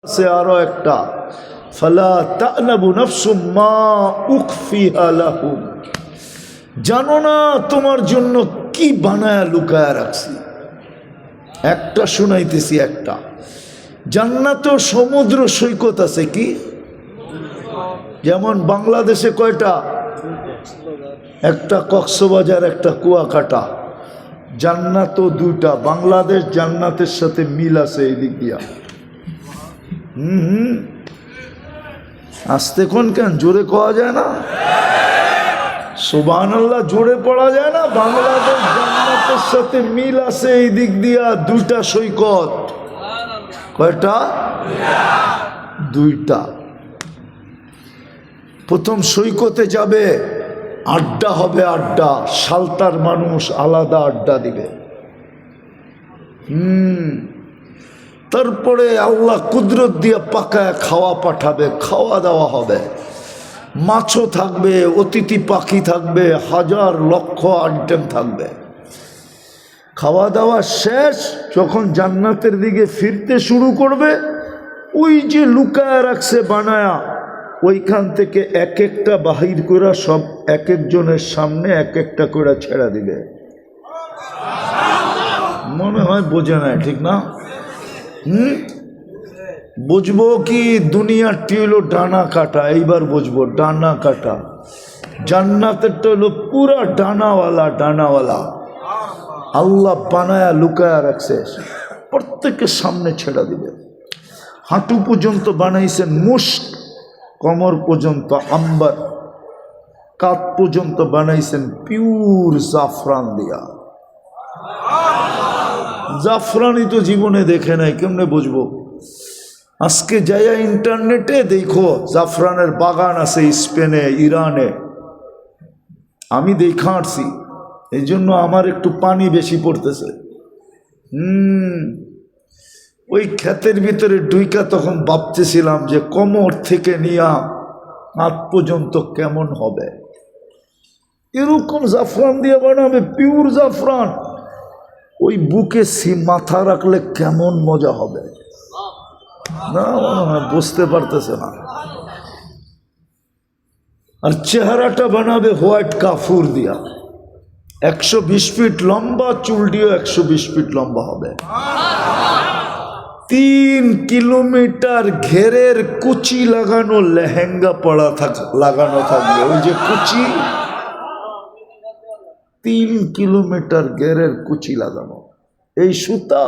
সে আরো একটা ফালা তা'লামু নাফসুম মা উখফিহা লাহুম, জানো না তোমার জন্য কি বানায়া লুকায়া রাখছি। একটা শুনাইতেছি, একটা জান্নাতেও সমুদ্র সৈকত আছে। কি যেমন বাংলাদেশে কয়টা? একটা কক্সবাজার, একটা কুয়াকাটা। জান্নাতও দুইটা। বাংলাদেশ জান্নাতের সাথে মিল আছে এই দিক দিয়া। আসতে কোন কেন, জোরে কোয়া যায় না? সুবহানাল্লাহ, জোরে পড়া যায় না? বাংলাদেশ জান্নাতের সাথে মিল আছে এই দিক দিয়া। দুইটা সৈকত। কয়টা? দুইটা। প্রথম সৈকতে যাবে, আড্ডা হবে, আড্ডা। সালতার মানুষ আলাদা আড্ডা দিবে। তারপরে আল্লাহ কুদরত দিয়ে পাকায় খাওয়া পাঠাবে, খাওয়া দাওয়া হবে। মাছও থাকবে, অতিথি পাখি থাকবে, হাজার লক্ষ আইটেম থাকবে। খাওয়া দাওয়া শেষ, যখন জান্নাতের দিকে ফিরতে শুরু করবে, ওই যে লুকায় রাখছে বানায়া, ওইখান থেকে এক একটা বাহির করে সব এক একজনের সামনে এক একটা করে ছেড়া দিবে। মনে হয় বোঝে না, ঠিক না? বুঝবো কি? দুনিয়ার টি হলো ডানা কাটা। এইবার বুঝবো ডানা কাটা। জান্নাতেরটা হলো পুরা ডানাওয়ালা, ডানাওয়ালা। আল্লাহ বানায়া লুকায়া রাখছে, প্রত্যেকের সামনে ছেড়া দিবে। হাঁটু পর্যন্ত বানাইছেন মুস্ক, কমর পর্যন্ত আম্বার, কাত পর্যন্ত বানাইছেন পিওর জাফরান দিয়া। জাফরানই তো জীবনে দেখে নাই, কেমনে বুঝবো? আজকে যাইয়া ইন্টারনেটে দেখো, জাফরানের বাগান আছে স্পেনে, ইরানে। আমি দেখা আসছি, এই জন্য আমার একটু পানি বেশি পড়তেছে। ওই ক্ষেতের ভিতরে ডুইকা তখন ভাবতেছিলাম যে কোমর থেকে নিয়া হাত পর্যন্ত কেমন হবে। এরকম জাফরান দিয়ে বানাবে, পিওর জাফরান। ওই বুকে মাথা রাখলে কেমন মজা হবে না, বুঝতে পারতেছে না। আর চেহারাটা বানাবে হোয়াইট কাফুর দিয়া। 120 ফিট লম্বা, চুল দিয়ে 120 ফিট লম্বা হবে। 3 কিলোমিটার ঘেরের কুচি লাগানো লেহেঙ্গা পড়া লাগানো থাকবে। ওই যে কুচি, 3 কিলোমিটার ঘেরের কুচি লাগানো। এই সুতা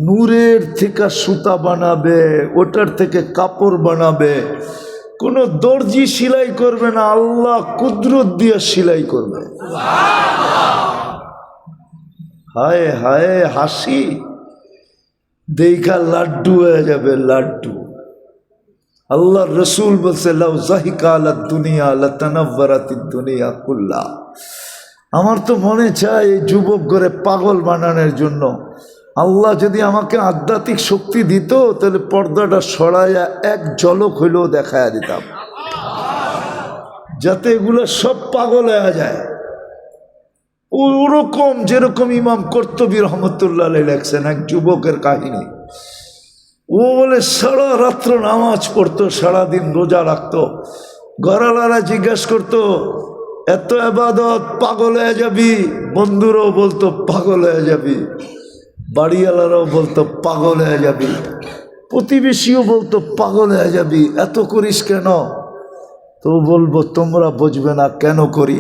নূরের থেকে সুতা বানাবে, ওটার থেকে কাপড় বানাবে। কোনো দর্জি সেলাই করবে না, আল্লাহ কুদরত দিয়ে সেলাই করবে। হায় হায়, হাসি দেখা লাড্ডু হয়ে যাবে, লাড্ডু। আল্লাহ রসুল বলছে, লাউ যাহিকা আলা দুনিয়া লাতানাওয়ারাতিদ দুনিয়া কুল্লা। আমার তো মনে চায় এই যুবক করে পাগল বানানোর জন্য আল্লাহ যদি আমাকে আধ্যাত্মিক শক্তি দিত, তাহলে পর্দাটা সরাইয়া এক ঝলক হইলেও দেখায়া দিতাম, যাতে এগুলো সব পাগল হয়ে যায়। ওরকম যেরকম ইমাম কর্তুবী রহমতুল্লাহ আলাইহি লেখছেন এক যুবকের কাহিনী। ও বলে সারা রাত্র নামাজ পড়তো, সারাদিন রোজা রাখতো। ঘরওয়ালারা জিজ্ঞাসা করতো, এত ইবাদত, পাগল হয়ে যাবি। বন্ধুরাও বলতো পাগল হয়ে যাবি, বাড়িওয়ালারাও বলতো পাগল হয়ে যাবি, প্রতিবেশীও বলতো পাগল হয়ে যাবি, এত করিস কেন? তো বলবো তোমরা বুঝবে না কেন করি।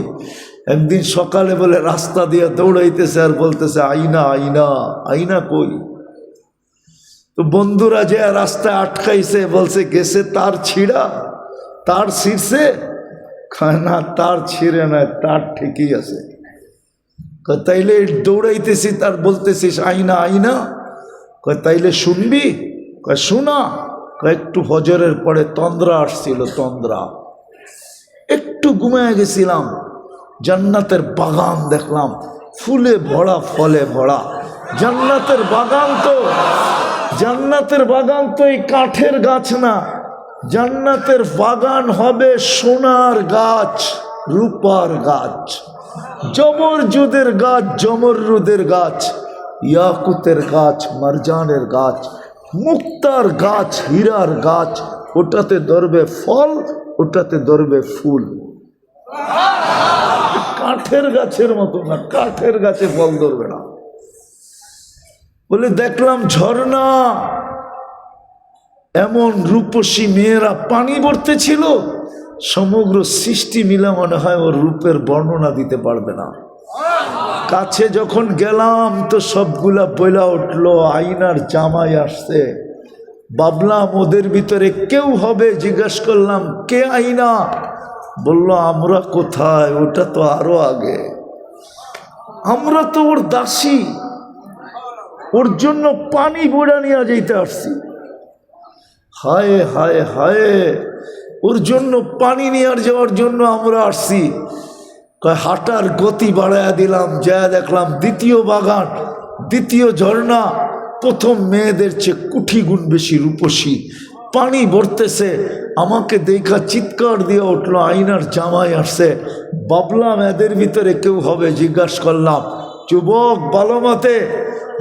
একদিন সকালে বলে রাস্তা দিয়ে দৌড়াইতেছে আর বলতেছে আইনা আইনা, আইনা কই? তো বন্ধুরা যে রাস্তায় আটকাইছে, বলছে গেছে তার ছিঁড়া, তার ছিঁড়ছে। না, তার ছিঁড়ে নয়, তার ঠিকই আছে। তাইলে দৌড়াইতেছি, তার বলতেছিস আইনা আইনা। তাইলে শুনবি? শোনা। একটু ফজরের পরে তন্দ্রা আসছিল, তন্দ্রা। একটু ঘুমিয়ে গেছিলাম, জান্নাতের বাগান দেখলাম, ফুলে ভরা, ফলে ভরা। জান্নাতের বাগান তো এই কাঠের গাছ না, জান্নাতের বাগান হবে সোনার গাছ, রূপার গাছ, জমরজুদের গাছ, জমরুদের গাছ, ইয়াকুতের গাছ, মারজানের গাছ, মুক্তার গাছ, হীরার গাছ, ওটাতে ধরবে ফল, ওটাতে ধরবে ফুল। কাঠের গাছের মতো না, কাঠের গাছে ফল ধরবে না। বলে দেখলাম ঝর্ণা, এমন রূপসী মেয়েরা পানি ভরতেছিল, সমগ্র সৃষ্টি মিলে মনে হয় ওর রূপের বর্ণনা দিতে পারবে না। কাছে যখন গেলাম তো সবগুলা বইলা উঠলো আইনার জামাই আসছে। ভাবলাম ওদের ভিতরে কেউ হবে, জিজ্ঞাসা করলাম কে আইনা? বলল আমরা কোথায়, ওটা তো আরো আগে, আমরা তো ওর দাসী, ওর জন্য পানি বোড়া নিয়ে যেতে আসছি। হায় হায় হায়, ওর জন্য পানি নিয়ে যাওয়ার জন্য আমরা আসছি। হাঁটার গতি বাড়াইয়া দিলাম, যা দেখলাম দ্বিতীয় বাগান, দ্বিতীয় ঝর্ণা, প্রথম মেয়েদের চেয়ে কোটি গুণ বেশি রূপসী, পানি ভরতেছে। আমাকে দেখা চিৎকার দিয়ে উঠলো আইনার জামাই আসছে। ভাবলাম এদের ভিতরে কেউ হবে, জিজ্ঞাসা করলাম যুবক ভালো মতে,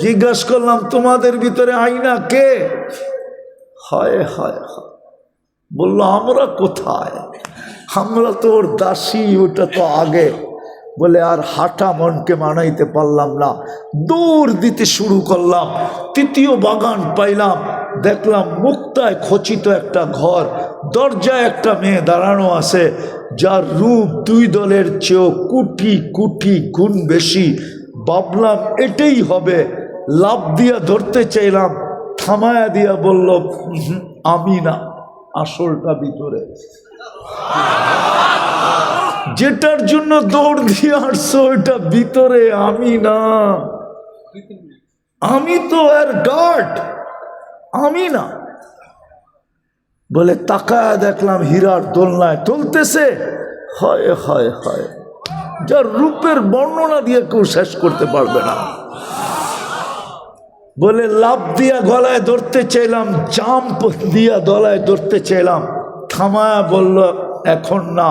জিজ্ঞাসা করলাম তোমাদের ভিতরে আইনা কে? হায় হায় হায়, বললো আমরা কোথায়, আমরা তো ওর দাসী, ওটা তো আগে। বলে আর হাঁটা মনকে মানাইতে পারলাম না, দৌড় দিতে শুরু করলাম। তৃতীয় বাগান পাইলাম, দেখলাম মুক্তায় খচিত একটা ঘর, দরজায় একটা মেয়ে দাঁড়ানো আছে, যার রূপ দুই দলের চেয়েও কোটি কোটি গুণ বেশি। ভাবলাম এটাই হবে, লাভ দিয়া ধরতে চাইলাম, থামায়া দিয়া বলল আমি না, আসলটা ভিতরে। যেটার জন্য দৌড় দিয়ে আসছো ওইটা ভিতরে, আমি না, আমি তো এর গার্ড, আমি না। বলে তাকায় দেখলাম হীরার দোলনায় চলতেছে। হায় হায় হায়, যার রূপের বর্ণনা দিয়ে কেউ শেষ করতে পারবে না। বলে লাভ দিয়া গলায় ধরতে চাইলাম, জাম্প দিয়া গলায় ধরতে চাইলাম, থামায়া বলল এখন না,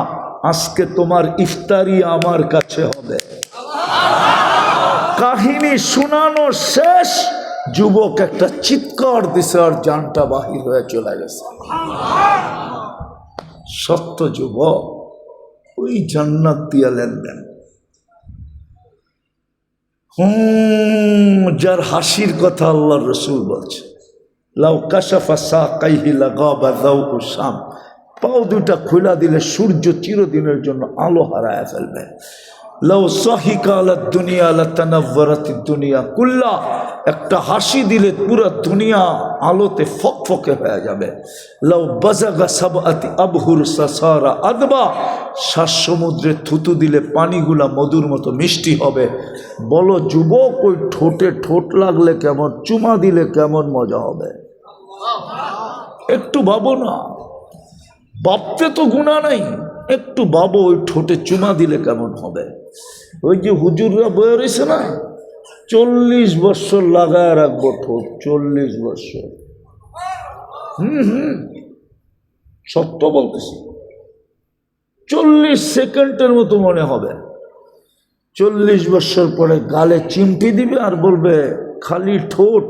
আজকে তোমার ইফতারি আমার কাছে হবে। কাহিনী শোনানো শেষ, যুবক একটা চিৎকার দিছে আর জানটা বাহির হয়ে চলে গেছে। সত্য যুবক, ওই জান্নাত দিয়া লেনদেন। যার হাসির কথা আল্লাহর রাসূল বলছে, লাউ কাশাফা সাকাইহি লাগাবা যাওকু শাম, পাও দুটা খোলা দিলে সূর্য চিরদিনের জন্য আলো হারায় ফেলবে। লাউ সাহিকা আলা দুনিয়া লাতানাওয়ারাতিদ দুনিয়া কুল্লা, একটা হাসি দিলে পুরো দুনিয়া আলোতে ফকফকে হয়ে যাবে। লাউ বাজাগা সাবআতি আবহুর সাসারা আদবা, সাত সমুদ্রে থুতু দিলে পানিগুলা মধুর মতো মিষ্টি হবে। বলো যুবক, ওই ঠোঁটে ঠোঁট লাগলে কেমন, চুমা দিলে কেমন মজা হবে? একটু ভাবো না, ভাবতে তো গুনাহ নাই, একটু ভাবো ওই ঠোঁটে চুমা দিলে কেমন হবে। ওই যে হুজুররা বয়ে রয়েছে না, 40 বছর লাগায় রাখবো ঠোঁট, 40 বছর। সত্য বলতেছি, 40 সেকেন্ডের মতো মনে হবে। 40 বছর পরে গালে চিমটি দিবে আর বলবে খালি ঠোঁট,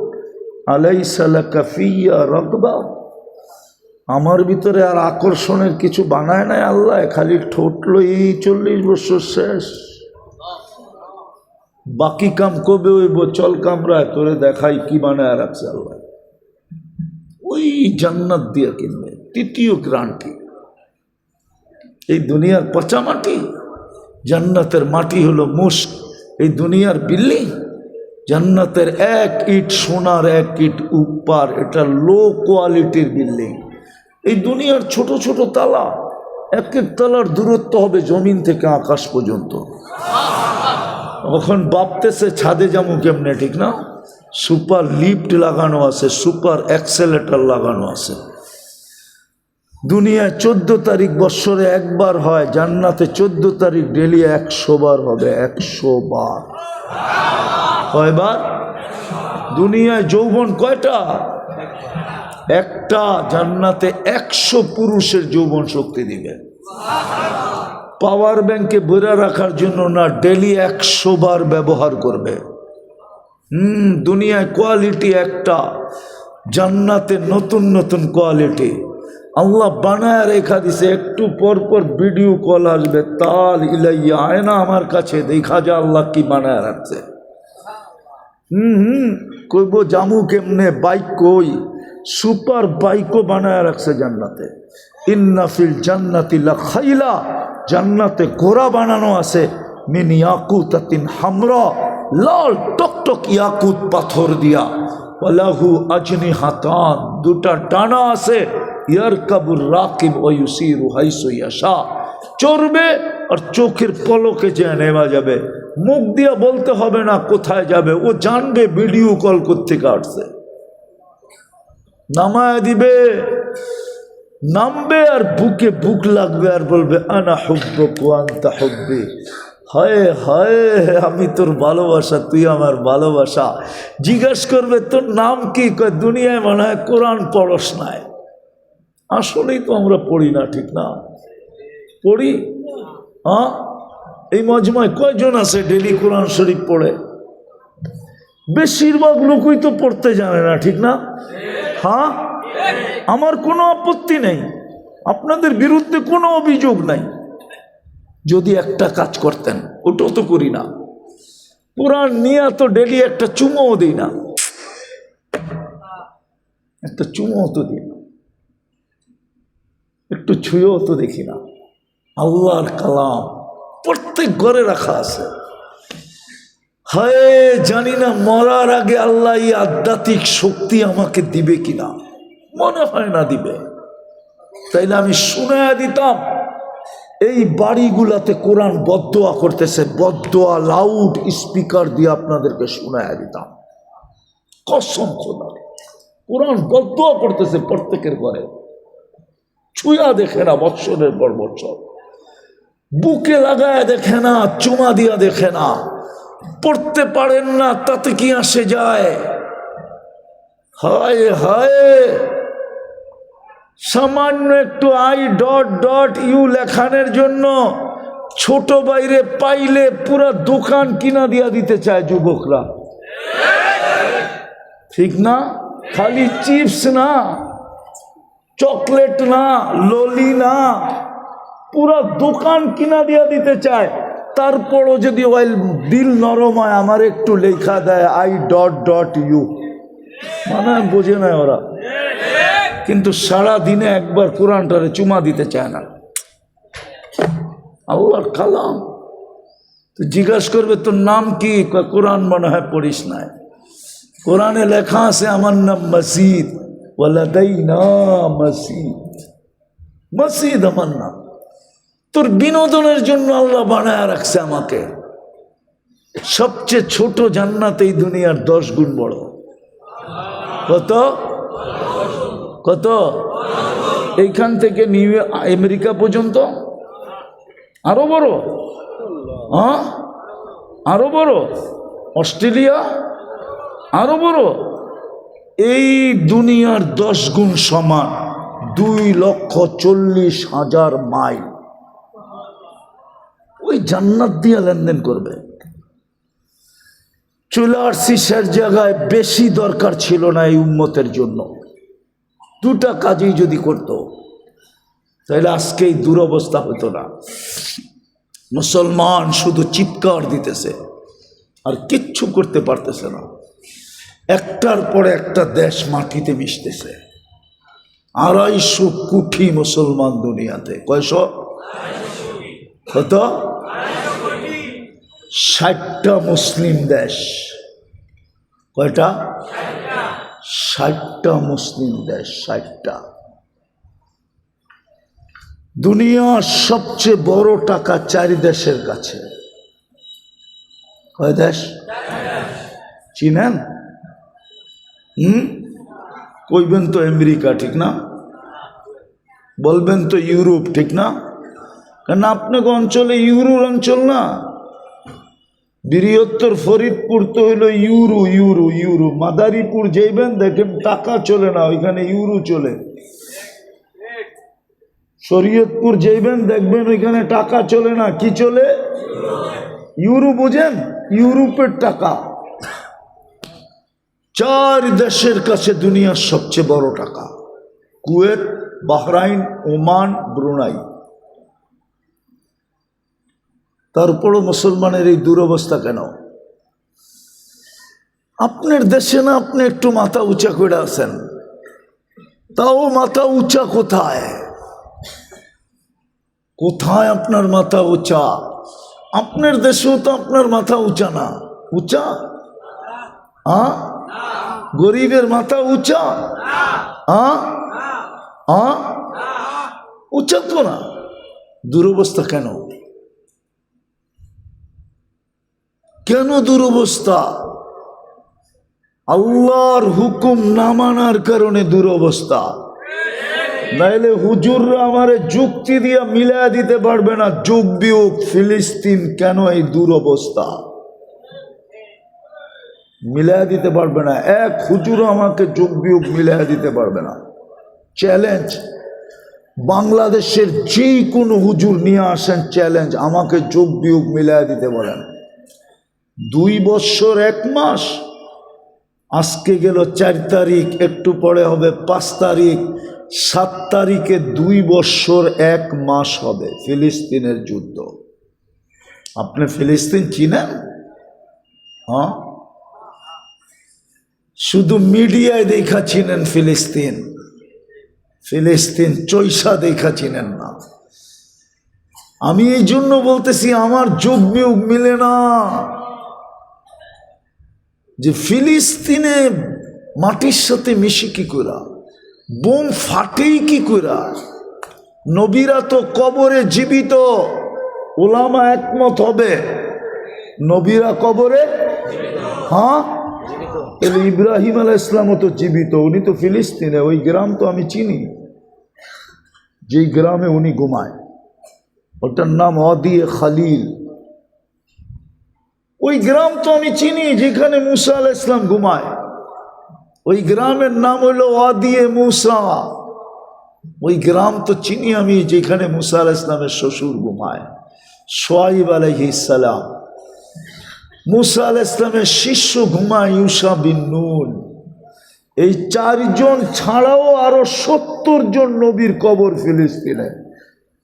আলাইসা লাকা ফিয়া রাগবা, আমার ভিতরে আর আকর্ষণের কিছু বানায় নাই আল্লাহ, খালি ঠোঁট লই 40 বছর শেষ। বাকি কাম কবে হইব, চল কামরায় তোরে দেখাই কি বানায় রাখছে আল্লাহ। ওই জান্নাত দিয়ে কিনবে। তৃতীয় গ্রান্টি, এই দুনিয়ার পচা মাটি, জান্নাতের মাটি হলো মুস্ক। এই দুনিয়ার বিল্ডিং, জান্নাতের এক ইট সোনার, এক ইট উপর, এটা লো কোয়ালিটির বিল্ডিং। এই দুনিয়ার ছোট ছোট তালা, এক এক তালার দূরত্ব হবে জমিন থেকে আকাশ পর্যন্ত। এখন ভাবতেছে ছাদে যাবো কেমনে, ঠিক না? সুপার লিফট লাগানো আছে, সুপার অ্যাক্সেলেটার লাগানো আছে। দুনিয়ায় 14 তারিখ বৎসরে একবার হয়, জান্নাতে 14 তারিখ ডেলি 100 বার হবে। 100 বার। কয়বার? দুনিয়ায় যৌবন কয়টা? একটা। জান্নাতে 100 পুরুষের যৌবন শক্তি দিবে। পাওয়ার ব্যাংকে ভরে রাখার জন্য না, ডেলি 100 বার ব্যবহার করবে। দুনিয়ায় কোয়ালিটি একটা, জান্নাতে নতুন নতুন কোয়ালিটি আল্লাহ বানায় রেখা দিছে। একটু পর পর ভিডিও কল আসবে, তাল ইলাইয়া আয়না আমার কাছে, দেখা যায় আল্লাহ কি বানায় রাখছে। কইব জামু কেমনে, বাইক কই, সুপার বাইকও বানায় রাখছে জান্নাতে। ইন্না ফিল জান্নাতি লাখাইলা, জান্নাতে ঘোড়া বানানো আছে, মিন ইয়াকুতাতিন হামরা, লাল টকটক ইয়াকুত পাথর দিয়া, ওয়ালাহু আজনিহাতান, দুটা ডানা আছে, ইয়ারকাবুর রাকিব ওয়া ইউসিরু হাইসু ইয়াশা, চড়বে আর চোখের পলকে যে নেমা যাবে, মুখ দিয়া বলতে হবে না কোথায় যাবে, ও জানবে ভিডিও কল করতে কাটছে, নামায় দিবে, নামবে আর বুকে বুক লাগবে আর বলবে আনা হুব্বুক ওয়া আনতা হুব্বি, হায় হায় আমি তোর ভালোবাসা, তুই আমার ভালোবাসা। জিজ্ঞেস করবে তোর নাম কি, কয় দুনিয়ায় মনে হয় কোরআন পড়স নাই। আসলেই তো আমরা পড়ি না, ঠিক না? পড়ি? হ্যাঁ, এই মজমায় কয়জন আছে ডেলি কোরআন শরীফ পড়ে? বেশিরভাগ লোকই তো পড়তে জানে না, ঠিক না? হ্যাঁ, আমার কোনো আপত্তি নেই, আপনাদের বিরুদ্ধে কোনো অভিযোগ নাই। যদি একটা কাজ করতেন, ওটাও তো করি না, কোরআন নিয়ে তো ডেলি একটা চুমোও দিই না, একটা চুমোও তো দিই না, একটু ছুঁয়েও তো দেখি না। আল্লাহর কালাম প্রত্যেক ঘরে রাখা আছে। হায় জানি না মরার আগে আল্লাহ এই আধ্যাত্মিক শক্তি আমাকে দিবে কিনা, মনে হয় না দিবে, তাইলে আমি শুনায়া দিতাম। এই বাড়িগুলাতে কোরআন বদদোয়া করতেছে, বদদোয়া লাউড স্পিকার দিয়ে আপনাদেরকে শুনায়া দিতাম, কসম খোদা। কোরআন বদদোয়া করতেছে প্রত্যেকের ঘরে, ছুঁয়া দেখে না বৎসরের পর বৎসর, বুকে লাগায় দেখে না, চুমা দিয়া দেখে না, পড়তে পারেন না, তাতে কি আসে যায়? হায় হায়, সামান্য একটু I.U লেখানের জন্য ছোট বাইরে পাইলে পুরা দোকান কিনা দিয়া দিতে চায় যুবকরা, ঠিক না? খালি চিপস না, চকলেট না, ললি না, পুরা দোকান কিনা দিয়া দিতে চায়। তারপরও যদি ওই দিল নরম হয়, আমার একটু লেখা দেয় I.U, মানে বোঝে না ওরা, কিন্তু সারা দিনে একবার কোরআনটারে চুমা দিতে চায় না। আল্লাহর কালাম। তো জিজ্ঞাসা করবে তোর নাম কি, কোরআন মনে হয় পড়িস নাই। কোরআনে লেখা আছে আমার নাম মসজিদ, ওয়ালাদাইনা মসজিদ, মসজিদ আমার নাম। তোর বিনোদনের জন্য আল্লাহ বানায় রাখছে আমাকে। সবচেয়ে ছোট জান্নাত এই দুনিয়ার 10 গুণ বড়। কত কত? এইখান থেকে নিউ আমেরিকা পর্যন্ত আরো বড়, হ্যাঁ আরো বড়, অস্ট্রেলিয়া আরো বড়। এই দুনিয়ার 10 গুণ সমান 2,40,000 মাইল। ওই জান্নাত দিয়ে লেনদেন করবে। চলে আসছি সে জায়গায়, বেশি দরকার ছিল না এই উম্মতের জন্য। 2টা কাজই যদি করত তাহলে আজকে এই দুরবস্থা হতো না। মুসলমান শুধু চিৎকার দিতেছে আর কিচ্ছু করতে পারতেছে না। একটার পরে একটা দেশ মাটিতে মিশতেছে। 250 কোটি মুসলমান দুনিয়াতে। কয়শো? কত? 60টা মুসলিম দেশ। কয়টা? 60টা মুসলিম দেশ, 60টা। দুনিয়ার সবচেয়ে বড় টাকা 4 দেশের কাছে। কয় দেশ? চিনেন? কইবেন তো আমেরিকা, ঠিক না? বলবেন তো ইউরোপ, ঠিক না? কারণ আপনাকে অঞ্চলে ইউরোর অঞ্চল না। বৃহত্তর ফরিদপুর তো হইল ইউরো, ইউরো, ইউরো। মাদারীপুর যাইবেন দেখেন টাকা চলে না, ওইখানে ইউরো চলে। শরীয়তপুর যাইবেন দেখবেন ওইখানে টাকা চলে না, কি চলে? ইউরো। বোঝেন? ইউরোপের টাকা। 4 দেশের কাছে দুনিয়ার সবচেয়ে বড় টাকা, কুয়েত, বাহরাইন, ওমান, ব্রুনাই। তারপরও মুসলমানের এই দুরবস্থা কেন? আপনার দেশে না আপনি একটু মাথা উঁচা করে আছেন, তাও মাথা উঁচা কোথায়? কোথায় আপনার মাথা উঁচা? আপনার দেশেও তো আপনার মাথা উঁচা না। উঁচা? গরিবের মাথা উঁচা? উঁচা তো না। দুরবস্থা কেন? কেন দুরবস্থা? আল্লাহর হুকুম না মানার কারণে দুরবস্থা। নাইলে হুজুররা আমারে যুক্তি দিয়া মিলায়া দিতে পারবে না যুগ বিয়োগ ফিলিস্তিন কেন এই দুরবস্থা, মিলায়া দিতে পারবে না। এক হুজুরও আমাকে যুগ বিয়োগ মিলায়া দিতে পারবে না। চ্যালেঞ্জ, বাংলাদেশের যে কোনো হুজুর নিয়ে আসেন, চ্যালেঞ্জ, আমাকে যোগ বিয়োগ মিলায়া দিতে বলেন। 2 বৎসর 1 মাস, আজকে গেল 4 তারিখ, একটু পরে হবে 5 তারিখ, 7 তারিখে 2 বৎসর 1 মাস হবে ফিলিস্তিনের যুদ্ধ। আপনি ফিলিস্তিন চিনেন? শুধু মিডিয়ায় দেখা চিনেন ফিলিস্তিন, ফিলিস্তিন চৈসা দেখা চিনেন না। আমি এই জন্য বলতেছি আমার যোগ বিয়োগ মিলে না, যে ফিলিস্তিনে মাটির সাথে মিশি কি করা, বোম ফাটেই কি করা, নবীরা তো কবরে জীবিত। ওলামা একমত হবে নবীরা কবরে, ইব্রাহিম আলাইহিস সালামও তো জীবিত, উনি তো ফিলিস্তিনে। ওই গ্রাম তো আমি চিনি, যেই গ্রামে উনি ঘুমায়, ওটার নাম ওয়াদি খালিল। ওই গ্রাম তো আমি চিনি যেখানে মুসা আলাইহিস সালাম ঘুমায়। ওই গ্রামের নাম হলো ওয়াদি মুসা। ওই গ্রাম তো চিনি আমি যেখানে মুসা আলাইহিস সালামের শ্বশুর ঘুমায়, শুআয়ব আলাইহিস সালাম। মুসা আলাইহিস সালামের শিষ্য ঘুমায় ইউশা বিন নুন। এই 4 জন ছাড়াও আরো 70 জন নবীর কবর ফিলিস্তিনে।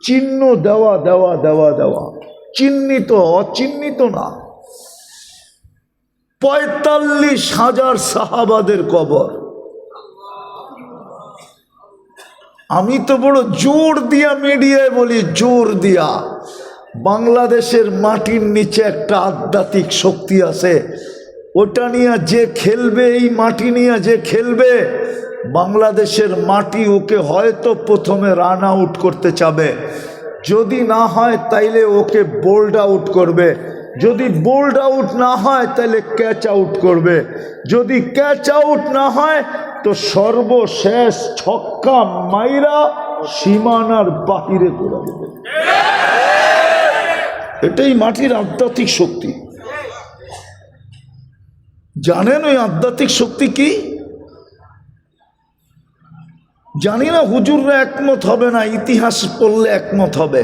চিহ্ন দেওয়া দেওয়া দেওয়া দেওয়া, চিহ্নিত, অচিহ্নিত না। 45,000 সাহাবাদের কবর। আমি তো বড় জোর দিয়া মিডিয়ায় বলি, জোর দিয়া, বাংলাদেশের মাটির নিচে একটা আধ্যাত্মিক শক্তি আছে। ওটা নিয়ে যে খেলবে, এই মাটি নিয়ে যে খেলবে, বাংলাদেশের মাটি ওকে হয়তো প্রথমে রান আউট করতে চাবে, যদি না হয় তাইলে ওকে বোল্ড আউট করবে, যদি বোল্ড আউট না হয় তাহলে ক্যাচ আউট করবে, যদি ক্যাচ আউট না হয় তো সর্বশেষ ছক্কা মাইরা সীমানার বাহিরে করে দেবে। এটাই মাটির আধ্যাত্মিক শক্তি। জানেন ওই আধ্যাত্মিক শক্তি কি? জানি না, হুজুররা একমত হবে না, ইতিহাস পড়লে একমত হবে।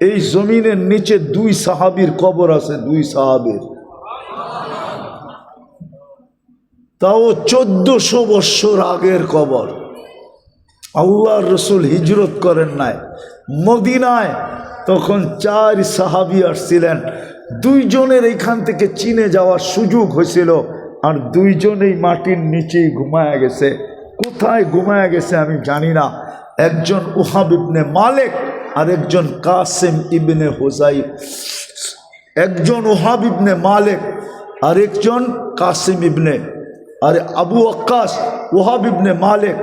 এই জমিনের নিচে 2 সাহাবীর কবর আছে, 2 সাহাবীর, তাও 1400 বৎসর আগের কবর। আল্লাহর রসুল হিজরত করেন নাই মদিনায়, তখন 4 সাহাবী আসছিলেন। 2 জনের এইখান থেকে চীনে যাওয়ার সুযোগ হয়েছিল, আর 2 জন এই মাটির নিচেই ঘুমায়া গেছে। কোথায় ঘুমায়া গেছে আমি জানি না। একজন ওহাব ইবনে মালিক আর একজন কাসিম ইবনে হুজাইফ। একজন ওহাব ইবনে মালিক আর একজন কাসিম ইবনে, আরে আবু ওয়াক্কাস, ওহাব ইবনে মালিক,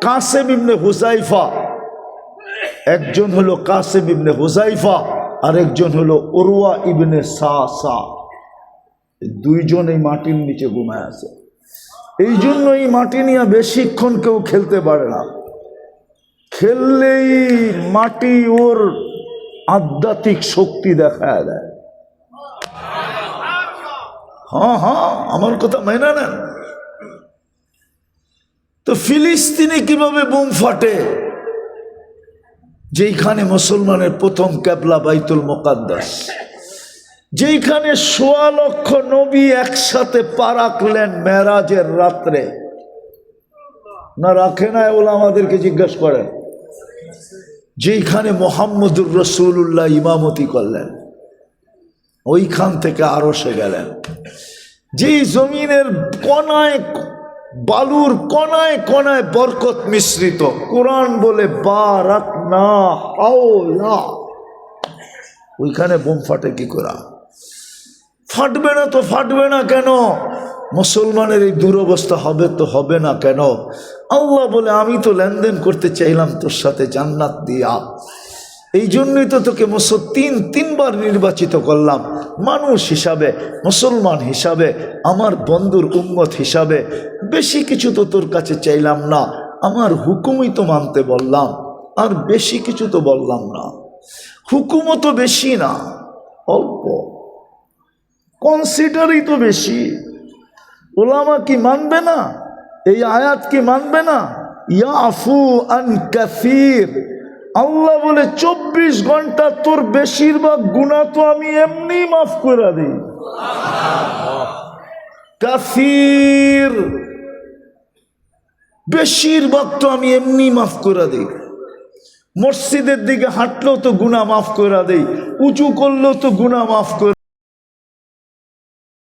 কাসিম ইবনে হুজাইফা। একজন হলো কাসিম ইবনে হুজাইফা আর একজন হলো উরওয়া ইবনে সাসা। 2 জন এই মাটির নিচে ঘুমায় আছে। এই জন্য এই মাটি নিয়ে বেশিক্ষণ কেউ খেলতে পারে না। খেললেই মাটি ওর আধ্যাত্মিক শক্তি দেখায় দেয়। হ্যাঁ, আমার কথা মেনে নেন। তো ফিলিস্তিনে কিভাবে বোম ফাটে? যেখানে মুসলমানের প্রথম ক্যাবলা বাইতুল মুকাদ্দাস, যেখানে ১৬ লক্ষ নবী একসাথে পা রাখলেন মেরাজের রাত্রে, না রাখে না? ওলা আমাদেরকে জিজ্ঞাসা করেন। যেখানে মোহাম্মদুর রসুল্লাহ ইমামতি করলেন, ওইখান থেকে আরশে গেলেন। যেই জমিনের কণায়, বালুর কণায় কণায় বরকত মিশ্রিত, কোরআন বলে বারাকনা হাওলা, ওইখানে বোম ফাটে কি করে? ফাটবে না তো ফাটবে না কেন? মুসলমানের এই দুরবস্থা হবে তো হবে না কেন? আল্লাহ বলে আমি তো লেনদেন করতে চাইলাম তোর সাথে জান্নাত দিয়া, এই জন্যই তো তোকে তিনবার নির্বাচিত করলাম, মানুষ হিসাবে, মুসলমান হিসাবে, আমার বন্ধুর উম্মত হিসাবে। বেশি কিছু তো তোর কাছে চাইলাম না, আমার হুকুমই তো মানতে বললাম, আর বেশি কিছু তো বললাম না। হুকুমও তো বেশি না, অল্প, কনসিডারই তো বেশি। ওলামা কি মানবে না? এই আয়াত কি মানবে না? ইয়াফু আন কাসীর, আল্লাহ বলে 24 ঘন্টা তোর বেশিরভাগ গুনাহ তো আমি এমনি মাফ করে দিই। কাসীর, বেশিরভাগ তো আমি এমনি মাফ করে দিই। মসজিদের দিকে হাঁটলেও তো গুনাহ মাফ করে দেই, উঁচু করলেও তো গুনাহ মাফ করে